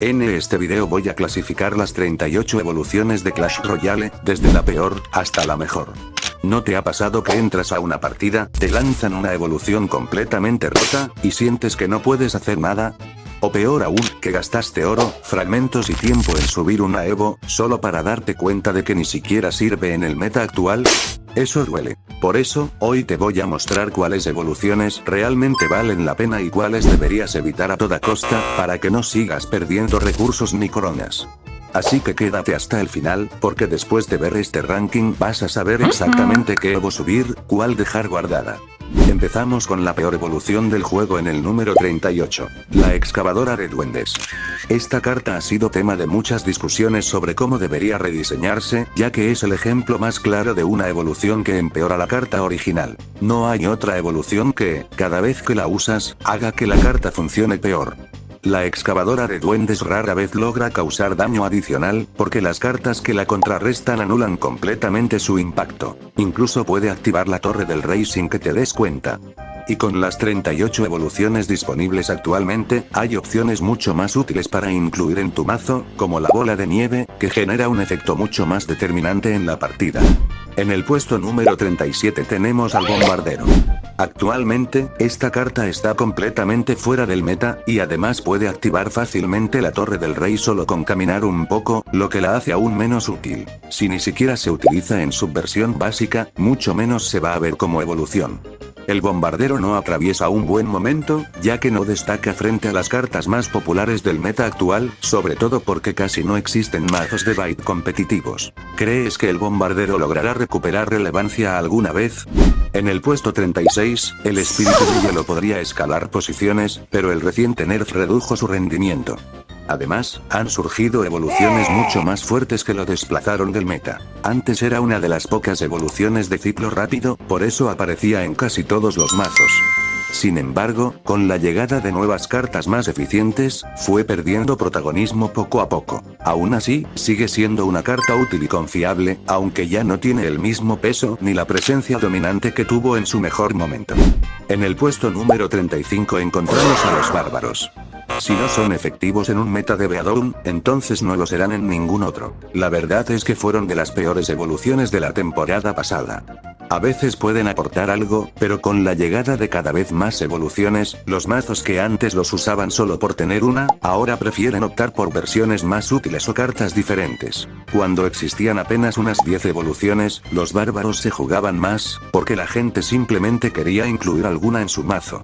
En este video voy a clasificar las 38 evoluciones de Clash Royale, desde la peor, hasta la mejor. ¿No te ha pasado que entras a una partida, te lanzan una evolución completamente rota, y sientes que no puedes hacer nada? O peor aún, que gastaste oro, fragmentos y tiempo en subir una Evo, solo para darte cuenta de que ni siquiera sirve en el meta actual. Eso duele. Por eso, hoy te voy a mostrar cuáles evoluciones realmente valen la pena y cuáles deberías evitar a toda costa, para que no sigas perdiendo recursos ni coronas. Así que quédate hasta el final, porque después de ver este ranking vas a saber exactamente qué Evo subir, cuál dejar guardada. Empezamos con la peor evolución del juego en el número 38, la excavadora de duendes. Esta carta ha sido tema de muchas discusiones sobre cómo debería rediseñarse, ya que es el ejemplo más claro de una evolución que empeora la carta original. No hay otra evolución que, cada vez que la usas, haga que la carta funcione peor. La excavadora de duendes rara vez logra causar daño adicional, porque las cartas que la contrarrestan anulan completamente su impacto. Incluso puede activar la torre del rey sin que te des cuenta. Y con las 38 evoluciones disponibles actualmente, hay opciones mucho más útiles para incluir en tu mazo, como la bola de nieve, que genera un efecto mucho más determinante en la partida. En el puesto número 37 tenemos al bombardero. Actualmente, esta carta está completamente fuera del meta, y además puede activar fácilmente la torre del rey solo con caminar un poco, lo que la hace aún menos útil. Si ni siquiera se utiliza en su versión básica, mucho menos se va a ver como evolución. El bombardero no atraviesa un buen momento, ya que no destaca frente a las cartas más populares del meta actual, sobre todo porque casi no existen mazos de Bait competitivos. ¿Crees que el bombardero logrará recuperar relevancia alguna vez? En el puesto 36, el espíritu de hielo podría escalar posiciones, pero el reciente nerf redujo su rendimiento. Además, han surgido evoluciones mucho más fuertes que lo desplazaron del meta. Antes era una de las pocas evoluciones de ciclo rápido, por eso aparecía en casi todos los mazos. Sin embargo, con la llegada de nuevas cartas más eficientes, fue perdiendo protagonismo poco a poco. Aún así, sigue siendo una carta útil y confiable, aunque ya no tiene el mismo peso ni la presencia dominante que tuvo en su mejor momento. En el puesto número 35 encontramos a los bárbaros. Si no son efectivos en un meta de Beadown, entonces no lo serán en ningún otro. La verdad es que fueron de las peores evoluciones de la temporada pasada. A veces pueden aportar algo, pero con la llegada de cada vez más evoluciones, los mazos que antes los usaban solo por tener una, ahora prefieren optar por versiones más útiles o cartas diferentes. Cuando existían apenas unas 10 evoluciones, los bárbaros se jugaban más, porque la gente simplemente quería incluir alguna en su mazo.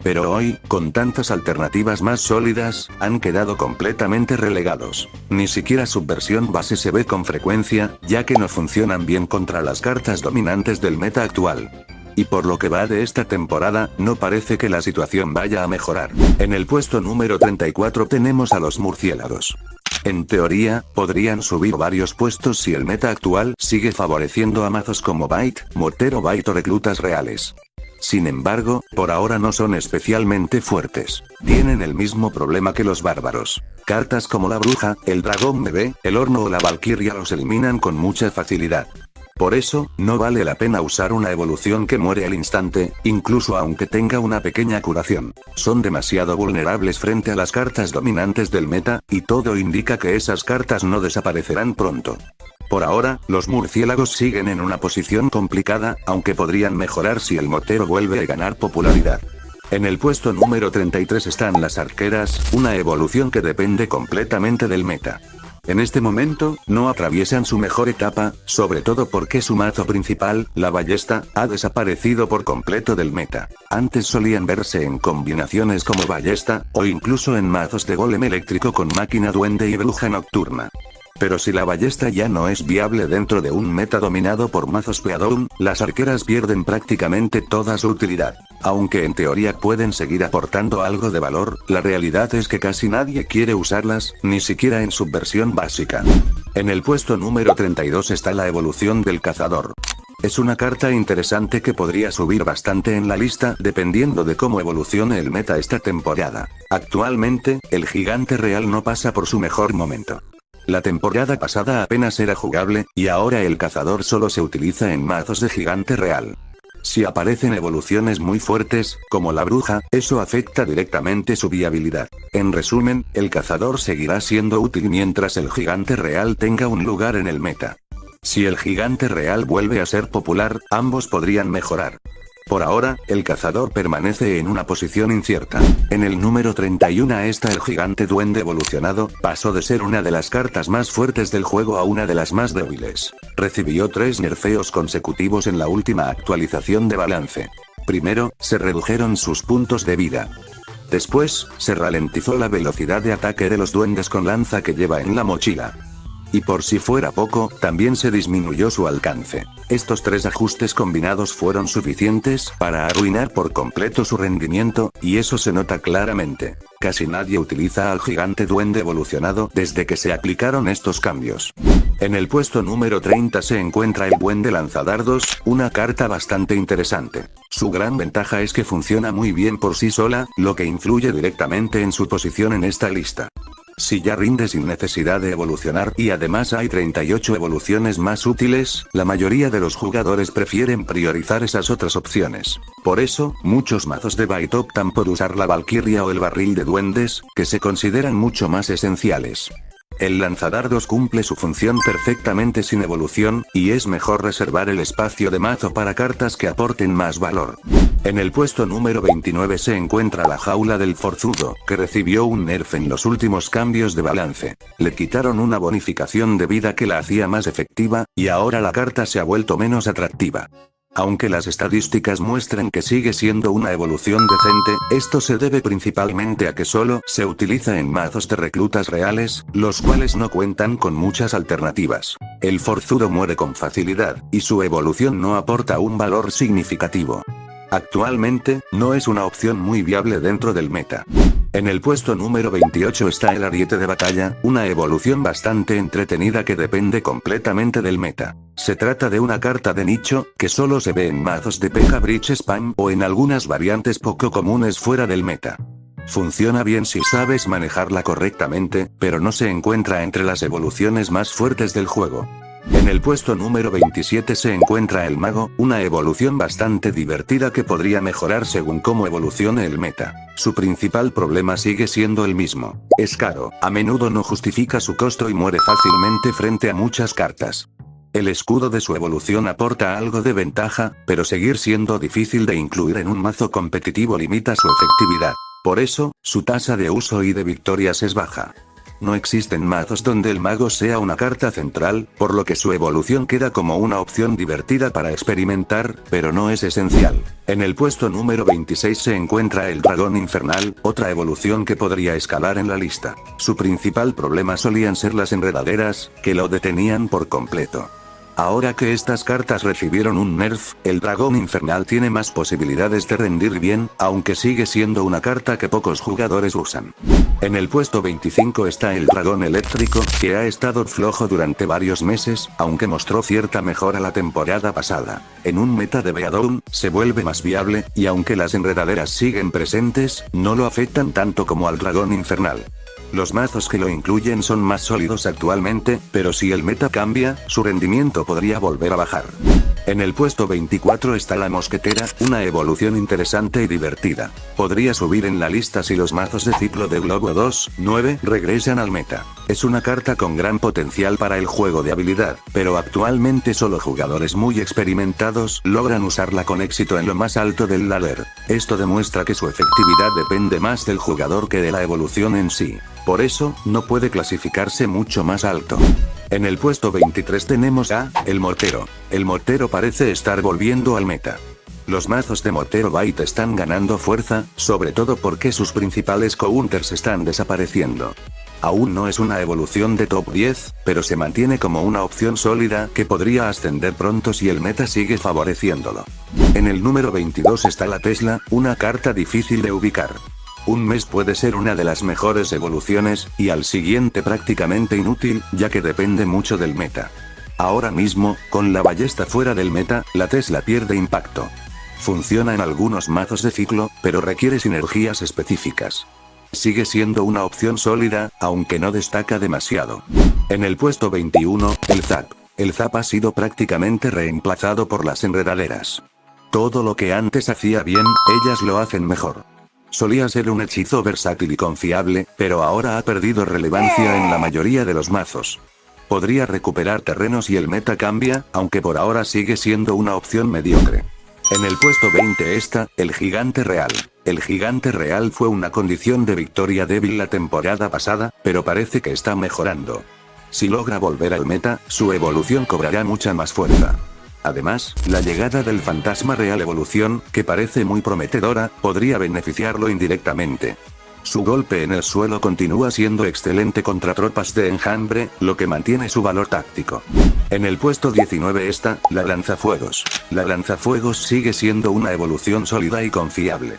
Pero hoy, con tantas alternativas más sólidas, han quedado completamente relegados. Ni siquiera su versión base se ve con frecuencia, ya que no funcionan bien contra las cartas dominantes del meta actual. Y por lo que va de esta temporada, no parece que la situación vaya a mejorar. En el puesto número 34 tenemos a los murciélagos. En teoría, podrían subir varios puestos si el meta actual sigue favoreciendo a mazos como Bait, Mortero Bait o reclutas reales. Sin embargo, por ahora no son especialmente fuertes. Tienen el mismo problema que los bárbaros. Cartas como la bruja, el dragón bebé, el horno o la valquiria los eliminan con mucha facilidad. Por eso, no vale la pena usar una evolución que muere al instante, incluso aunque tenga una pequeña curación. Son demasiado vulnerables frente a las cartas dominantes del meta, y todo indica que esas cartas no desaparecerán pronto. Por ahora, los murciélagos siguen en una posición complicada, aunque podrían mejorar si el mortero vuelve a ganar popularidad. En el puesto número 33 están las arqueras, una evolución que depende completamente del meta. En este momento, no atraviesan su mejor etapa, sobre todo porque su mazo principal, la ballesta, ha desaparecido por completo del meta. Antes solían verse en combinaciones como ballesta, o incluso en mazos de golem eléctrico con máquina duende y bruja nocturna. Pero si la ballesta ya no es viable dentro de un meta dominado por mazos Beadown, las arqueras pierden prácticamente toda su utilidad. Aunque en teoría pueden seguir aportando algo de valor, la realidad es que casi nadie quiere usarlas, ni siquiera en su versión básica. En el puesto número 32 está la evolución del cazador. Es una carta interesante que podría subir bastante en la lista dependiendo de cómo evolucione el meta esta temporada. Actualmente, el gigante real no pasa por su mejor momento. La temporada pasada apenas era jugable, y ahora el cazador solo se utiliza en mazos de gigante real. Si aparecen evoluciones muy fuertes, como la bruja, eso afecta directamente su viabilidad. En resumen, el cazador seguirá siendo útil mientras el gigante real tenga un lugar en el meta. Si el gigante real vuelve a ser popular, ambos podrían mejorar. Por ahora, el cazador permanece en una posición incierta. En el número 31 está el gigante duende evolucionado, pasó de ser una de las cartas más fuertes del juego a una de las más débiles. Recibió 3 nerfeos consecutivos en la última actualización de balance. Primero, se redujeron sus puntos de vida. Después, se ralentizó la velocidad de ataque de los duendes con lanza que lleva en la mochila. Y por si fuera poco, también se disminuyó su alcance. Estos 3 ajustes combinados fueron suficientes para arruinar por completo su rendimiento, y eso se nota claramente. Casi nadie utiliza al gigante duende evolucionado desde que se aplicaron estos cambios. En el puesto número 30 se encuentra el duende lanzadardos, una carta bastante interesante. Su gran ventaja es que funciona muy bien por sí sola, lo que influye directamente en su posición en esta lista. Si ya rinde sin necesidad de evolucionar y además hay 38 evoluciones más útiles, la mayoría de los jugadores prefieren priorizar esas otras opciones. Por eso, muchos mazos de Bait optan por usar la Valkyria o el barril de duendes, que se consideran mucho más esenciales. El lanzadardos cumple su función perfectamente sin evolución, y es mejor reservar el espacio de mazo para cartas que aporten más valor. En el puesto número 29 se encuentra la jaula del forzudo, que recibió un nerf en los últimos cambios de balance. Le quitaron una bonificación de vida que la hacía más efectiva, y ahora la carta se ha vuelto menos atractiva. Aunque las estadísticas muestran que sigue siendo una evolución decente, esto se debe principalmente a que solo se utiliza en mazos de reclutas reales, los cuales no cuentan con muchas alternativas. El forzudo muere con facilidad, y su evolución no aporta un valor significativo. Actualmente, no es una opción muy viable dentro del meta. En el puesto número 28 está el ariete de batalla, una evolución bastante entretenida que depende completamente del meta. Se trata de una carta de nicho, que solo se ve en mazos de P.K. Bridge Spam o en algunas variantes poco comunes fuera del meta. Funciona bien si sabes manejarla correctamente, pero no se encuentra entre las evoluciones más fuertes del juego. En el puesto número 27 se encuentra el mago, una evolución bastante divertida que podría mejorar según cómo evolucione el meta. Su principal problema sigue siendo el mismo. Es caro, a menudo no justifica su costo y muere fácilmente frente a muchas cartas. El escudo de su evolución aporta algo de ventaja, pero seguir siendo difícil de incluir en un mazo competitivo limita su efectividad. Por eso, su tasa de uso y de victorias es baja. No existen mazos donde el mago sea una carta central, por lo que su evolución queda como una opción divertida para experimentar, pero no es esencial. En el puesto número 26 se encuentra el dragón infernal, otra evolución que podría escalar en la lista. Su principal problema solían ser las enredaderas, que lo detenían por completo. Ahora que estas cartas recibieron un nerf, el dragón infernal tiene más posibilidades de rendir bien, aunque sigue siendo una carta que pocos jugadores usan. En el puesto 25 está el dragón eléctrico, que ha estado flojo durante varios meses, aunque mostró cierta mejora la temporada pasada. En un meta de Beadown, se vuelve más viable, y aunque las enredaderas siguen presentes, no lo afectan tanto como al dragón infernal. Los mazos que lo incluyen son más sólidos actualmente, pero si el meta cambia, su rendimiento podría volver a bajar. En el puesto 24 está la mosquetera, una evolución interesante y divertida. Podría subir en la lista si los mazos de ciclo de Globo 2-9 regresan al meta. Es una carta con gran potencial para el juego de habilidad, pero actualmente solo jugadores muy experimentados logran usarla con éxito en lo más alto del ladder. Esto demuestra que su efectividad depende más del jugador que de la evolución en sí. Por eso, no puede clasificarse mucho más alto. En el puesto 23 tenemos a el mortero. El mortero parece estar volviendo al meta. Los mazos de mortero Bait están ganando fuerza, sobre todo porque sus principales counters están desapareciendo. Aún no es una evolución de top 10, pero se mantiene como una opción sólida que podría ascender pronto si el meta sigue favoreciéndolo. En el número 22 está la Tesla, una carta difícil de ubicar. Un mes puede ser una de las mejores evoluciones, y al siguiente prácticamente inútil, ya que depende mucho del meta. Ahora mismo, con la ballesta fuera del meta, la Tesla pierde impacto. Funciona en algunos mazos de ciclo, pero requiere sinergias específicas. Sigue siendo una opción sólida, aunque no destaca demasiado. En el puesto 21, el Zap. El Zap ha sido prácticamente reemplazado por las enredaderas. Todo lo que antes hacía bien, ellas lo hacen mejor. Solía ser un hechizo versátil y confiable, pero ahora ha perdido relevancia en la mayoría de los mazos. Podría recuperar terrenos y el meta cambia, aunque por ahora sigue siendo una opción mediocre. En el puesto 20 está, el Gigante Real. El Gigante Real fue una condición de victoria débil la temporada pasada, pero parece que está mejorando. Si logra volver al meta, su evolución cobrará mucha más fuerza. Además, la llegada del Fantasma Real Evolución, que parece muy prometedora, podría beneficiarlo indirectamente. Su golpe en el suelo continúa siendo excelente contra tropas de enjambre, lo que mantiene su valor táctico. En el puesto 19 está, la Lanzafuegos. La Lanzafuegos sigue siendo una evolución sólida y confiable.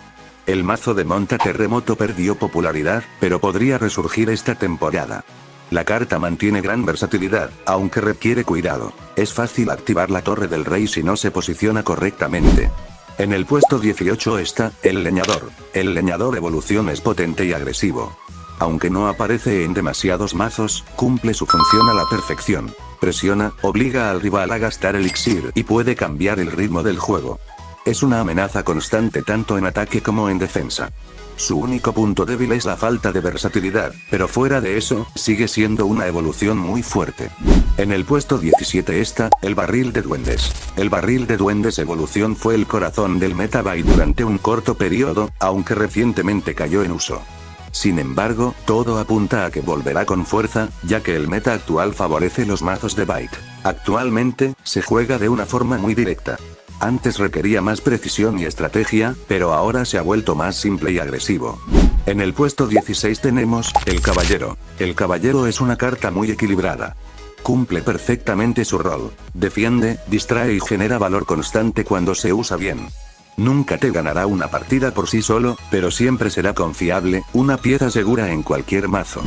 El mazo de Monta Terremoto perdió popularidad, pero podría resurgir esta temporada. La carta mantiene gran versatilidad, aunque requiere cuidado. Es fácil activar la Torre del Rey si no se posiciona correctamente. En el puesto 18 está, el Leñador. El Leñador evolución es potente y agresivo. Aunque no aparece en demasiados mazos, cumple su función a la perfección. Presiona, obliga al rival a gastar elixir y puede cambiar el ritmo del juego. Es una amenaza constante tanto en ataque como en defensa. Su único punto débil es la falta de versatilidad, pero fuera de eso, sigue siendo una evolución muy fuerte. En el puesto 17 está, el Barril de Duendes. El Barril de Duendes evolución fue el corazón del metabyte durante un corto periodo, aunque recientemente cayó en uso. Sin embargo, todo apunta a que volverá con fuerza, ya que el meta actual favorece los mazos de Byte. Actualmente, se juega de una forma muy directa. Antes requería más precisión y estrategia, pero ahora se ha vuelto más simple y agresivo. En el puesto 16 tenemos, el Caballero. El Caballero es una carta muy equilibrada. Cumple perfectamente su rol. Defiende, distrae y genera valor constante cuando se usa bien. Nunca te ganará una partida por sí solo, pero siempre será confiable, una pieza segura en cualquier mazo.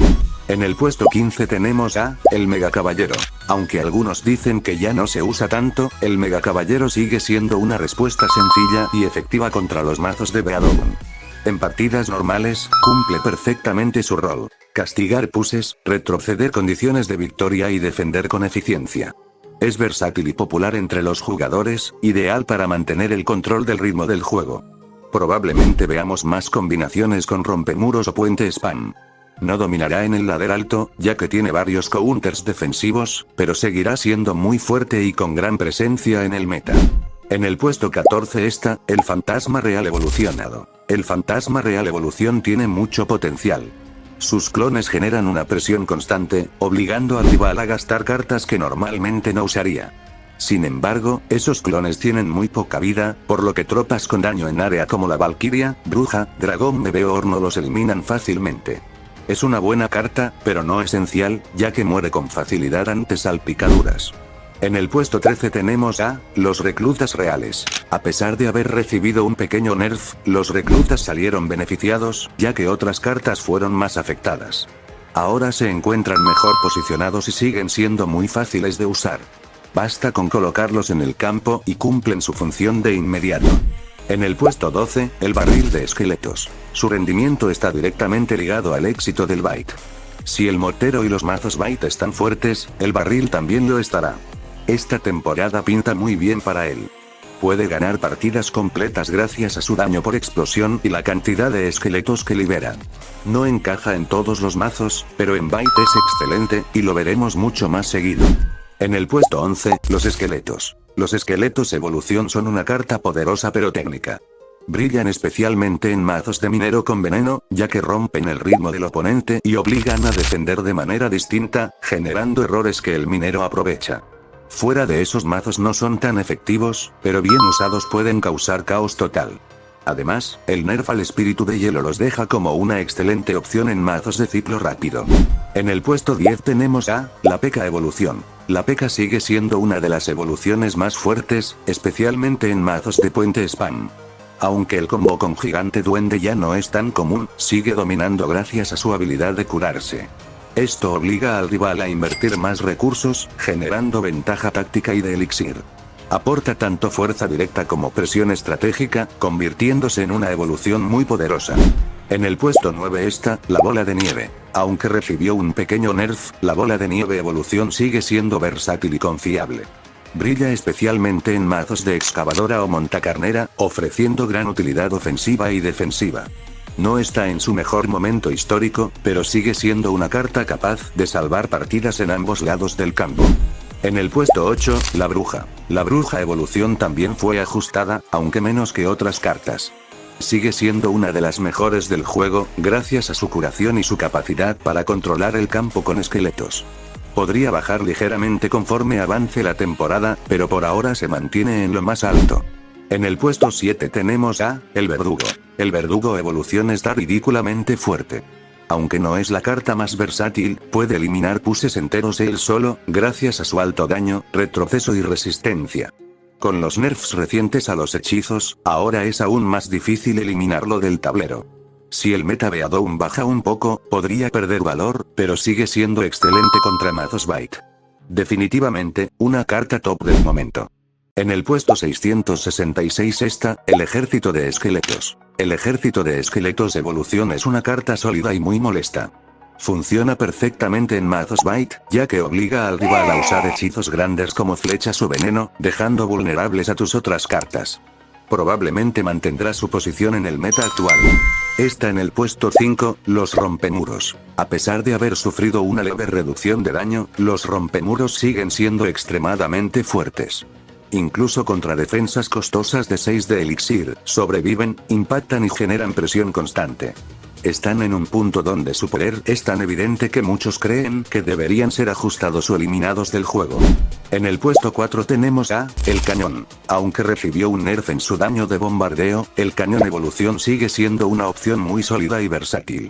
En el puesto 15 tenemos a, el Mega Caballero. Aunque algunos dicen que ya no se usa tanto, el Mega Caballero sigue siendo una respuesta sencilla y efectiva contra los mazos de Beadogun. En partidas normales, cumple perfectamente su rol. Castigar puses, retroceder condiciones de victoria y defender con eficiencia. Es versátil y popular entre los jugadores, ideal para mantener el control del ritmo del juego. Probablemente veamos más combinaciones con rompemuros o puente spam. No dominará en el ladder alto, ya que tiene varios counters defensivos, pero seguirá siendo muy fuerte y con gran presencia en el meta. En el puesto 14 está, el Fantasma Real Evolucionado. El Fantasma Real Evolución tiene mucho potencial. Sus clones generan una presión constante, obligando al rival a gastar cartas que normalmente no usaría. Sin embargo, esos clones tienen muy poca vida, por lo que tropas con daño en área como la Valkyria, Bruja, Dragón bebé o Horno los eliminan fácilmente. Es una buena carta, pero no esencial, ya que muere con facilidad ante salpicaduras. En el puesto 13 tenemos a, los Reclutas Reales. A pesar de haber recibido un pequeño nerf, los reclutas salieron beneficiados, ya que otras cartas fueron más afectadas. Ahora se encuentran mejor posicionados y siguen siendo muy fáciles de usar. Basta con colocarlos en el campo y cumplen su función de inmediato. En el puesto 12, el Barril de Esqueletos. Su rendimiento está directamente ligado al éxito del Byte. Si el mortero y los mazos Byte están fuertes, el barril también lo estará. Esta temporada pinta muy bien para él. Puede ganar partidas completas gracias a su daño por explosión y la cantidad de esqueletos que libera. No encaja en todos los mazos, pero en Byte es excelente, y lo veremos mucho más seguido. En el puesto 11, los esqueletos. Los esqueletos evolución son una carta poderosa pero técnica. Brillan especialmente en mazos de minero con veneno, ya que rompen el ritmo del oponente y obligan a defender de manera distinta, generando errores que el minero aprovecha. Fuera de esos mazos no son tan efectivos, pero bien usados pueden causar caos total. Además, el nerf al espíritu de hielo los deja como una excelente opción en mazos de ciclo rápido. En el puesto 10 tenemos a, la P.E.K.K.A. Evolución. La P.E.K.K.A. sigue siendo una de las evoluciones más fuertes, especialmente en mazos de puente spam. Aunque el combo con Gigante Duende ya no es tan común, sigue dominando gracias a su habilidad de curarse. Esto obliga al rival a invertir más recursos, generando ventaja táctica y de elixir. Aporta tanto fuerza directa como presión estratégica, convirtiéndose en una evolución muy poderosa. En el puesto 9 está, la Bola de Nieve. Aunque recibió un pequeño nerf, la Bola de Nieve evolución sigue siendo versátil y confiable. Brilla especialmente en mazos de excavadora o montacarnera, ofreciendo gran utilidad ofensiva y defensiva. No está en su mejor momento histórico, pero sigue siendo una carta capaz de salvar partidas en ambos lados del campo. En el puesto 8, la bruja. La bruja evolución también fue ajustada, aunque menos que otras cartas. Sigue siendo una de las mejores del juego, gracias a su curación y su capacidad para controlar el campo con esqueletos. Podría bajar ligeramente conforme avance la temporada, pero por ahora se mantiene en lo más alto. En el puesto 7 tenemos a, el verdugo. El verdugo evolución está ridículamente fuerte. Aunque no es la carta más versátil, puede eliminar puses enteros él solo, gracias a su alto daño, retroceso y resistencia. Con los nerfs recientes a los hechizos, ahora es aún más difícil eliminarlo del tablero. Si el meta Beadown baja un poco, podría perder valor, pero sigue siendo excelente contra mazos Bite. Definitivamente, una carta top del momento. En el puesto 666 está, el ejército de esqueletos. El ejército de esqueletos evolución es una carta sólida y muy molesta. Funciona perfectamente en mazos Bite, ya que obliga al rival a usar hechizos grandes como flechas o veneno, dejando vulnerables a tus otras cartas. Probablemente mantendrá su posición en el meta actual. Está en el puesto 5, los rompemuros. A pesar de haber sufrido una leve reducción de daño, los rompemuros siguen siendo extremadamente fuertes. Incluso contra defensas costosas de 6 de elixir, sobreviven, impactan y generan presión constante. Están en un punto donde su poder es tan evidente que muchos creen que deberían ser ajustados o eliminados del juego. En el puesto 4 tenemos a, el cañón. Aunque recibió un nerf en su daño de bombardeo, el cañón evolución sigue siendo una opción muy sólida y versátil.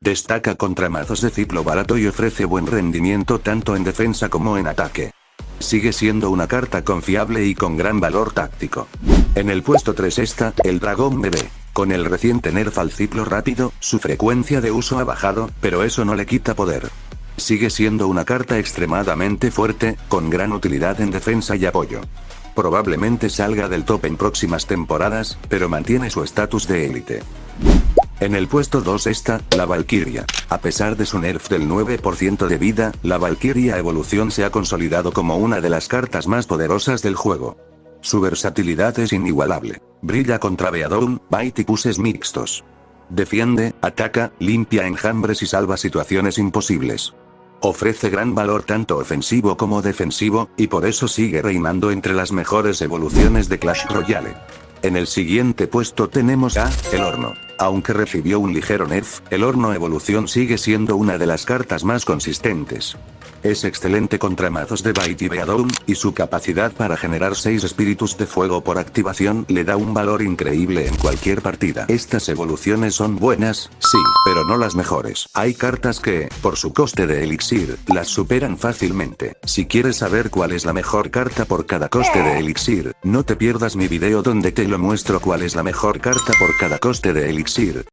Destaca contra mazos de ciclo barato y ofrece buen rendimiento tanto en defensa como en ataque. Sigue siendo una carta confiable y con gran valor táctico. En el puesto 3 está, el dragón bebé. Con el reciente nerf al ciclo rápido, su frecuencia de uso ha bajado, pero eso no le quita poder. Sigue siendo una carta extremadamente fuerte, con gran utilidad en defensa y apoyo. Probablemente salga del top en próximas temporadas, pero mantiene su estatus de élite. En el puesto 2 está, la Valkyria. A pesar de su nerf del 9% de vida, la Valkyria evolución se ha consolidado como una de las cartas más poderosas del juego. Su versatilidad es inigualable. Brilla contra Beadown, Bite y puses mixtos. Defiende, ataca, limpia enjambres y salva situaciones imposibles. Ofrece gran valor tanto ofensivo como defensivo, y por eso sigue reinando entre las mejores evoluciones de Clash Royale. En el siguiente puesto tenemos a, el horno. Aunque recibió un ligero nerf, el horno evolución sigue siendo una de las cartas más consistentes. Es excelente contra mazos de Bite y Beadown, y su capacidad para generar 6 espíritus de fuego por activación le da un valor increíble en cualquier partida. Estas evoluciones son buenas, sí, pero no las mejores. Hay cartas que, por su coste de elixir, las superan fácilmente. Si quieres saber cuál es la mejor carta por cada coste de elixir, no te pierdas mi video donde te lo muestro cuál es la mejor carta por cada coste de elixir.